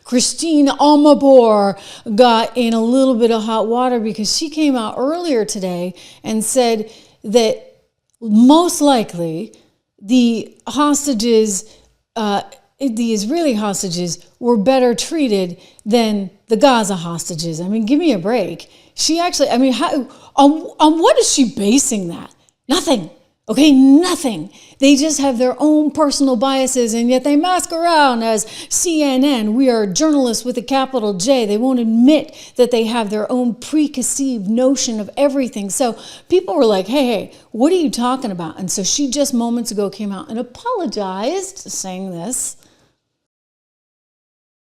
Christine Amanpour got in a little bit of hot water because she came out earlier today and said that most likely the hostages, the Israeli hostages, were better treated than the Gaza hostages. I mean, give me a break. She actually, I mean, on what is she basing that? Nothing. Okay, nothing. They just have their own personal biases, and yet they mask around as CNN. We are journalists with a capital J. They won't admit that they have their own preconceived notion of everything. So people were like, hey, what are you talking about? And so she just moments ago came out and apologized, saying this.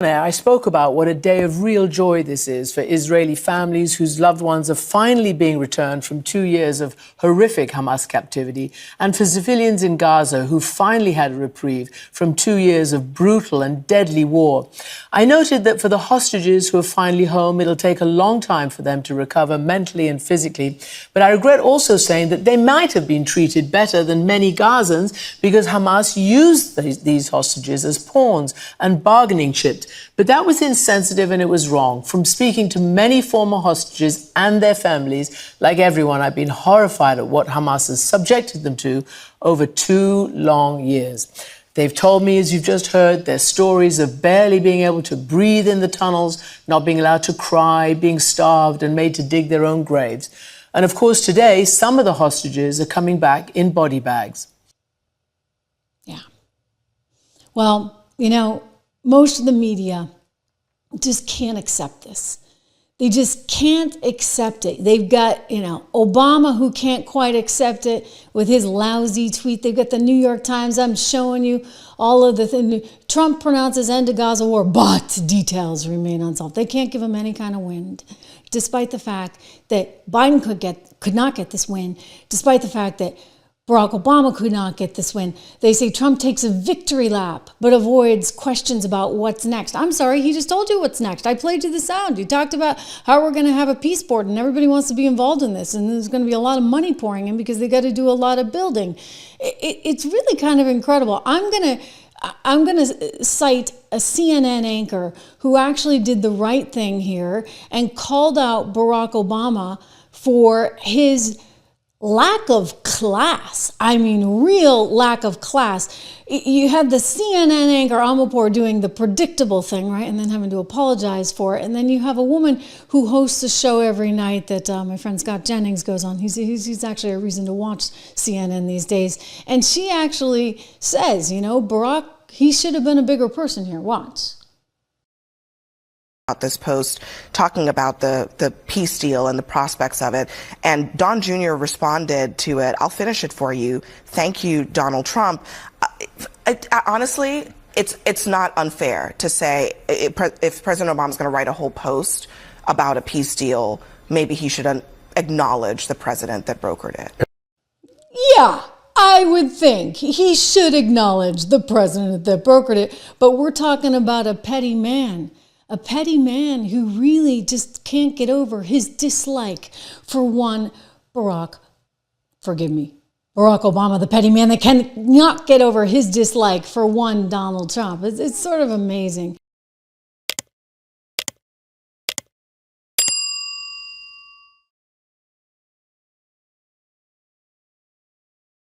I spoke about what a day of real joy this is for Israeli families whose loved ones are finally being returned from 2 years of horrific Hamas captivity, and for civilians in Gaza who finally had a reprieve from 2 years of brutal and deadly war. I noted that for the hostages who are finally home, it'll take a long time for them to recover mentally and physically. But I regret also saying that they might have been treated better than many Gazans because Hamas used these hostages as pawns and bargaining chips. But that was insensitive and it was wrong. From speaking to many former hostages and their families, like everyone, I've been horrified at what Hamas has subjected them to over 2 long years. They've told me, as you've just heard, their stories of barely being able to breathe in the tunnels, not being allowed to cry, being starved and made to dig their own graves. And of course, today, some of the hostages are coming back in body bags. Yeah. Well, you know, most of the media just can't accept this. They just can't accept it. They've got, you know, Obama who can't quite accept it with his lousy tweet. They've got the New York Times. I'm showing you all of the things. Trump pronounces end to Gaza war, but details remain unsolved. They can't give him any kind of wind, despite the fact that Biden could not get this win, despite the fact that Barack Obama could not get this win. They say Trump takes a victory lap, but avoids questions about what's next. I'm sorry, he just told you what's next. I played you the sound. He talked about how we're going to have a peace board and everybody wants to be involved in this. And there's going to be a lot of money pouring in because they got to do a lot of building. It's really kind of incredible. I'm going to cite a CNN anchor who actually did the right thing here and called out Barack Obama for his lack of class. I mean, real lack of class. You have the CNN anchor Amanpour doing the predictable thing, right? And then having to apologize for it. And then you have a woman who hosts a show every night that my friend Scott Jennings goes on. He's actually a reason to watch CNN these days. And she actually says, you know, Barack, he should have been a bigger person here. Watch. This post talking about the peace deal and the prospects of it, and Don Jr. responded to it. I'll finish it for you. Thank you, Donald Trump. Honestly, it's not unfair to say if President Obama's going to write a whole post about a peace deal, maybe he should acknowledge the president that brokered it. Yeah. I would think he should acknowledge the president that brokered it, but we're talking about a petty man who really just can't get over his dislike for one Barack Obama, the petty man that cannot get over his dislike for one Donald Trump. It's sort of amazing.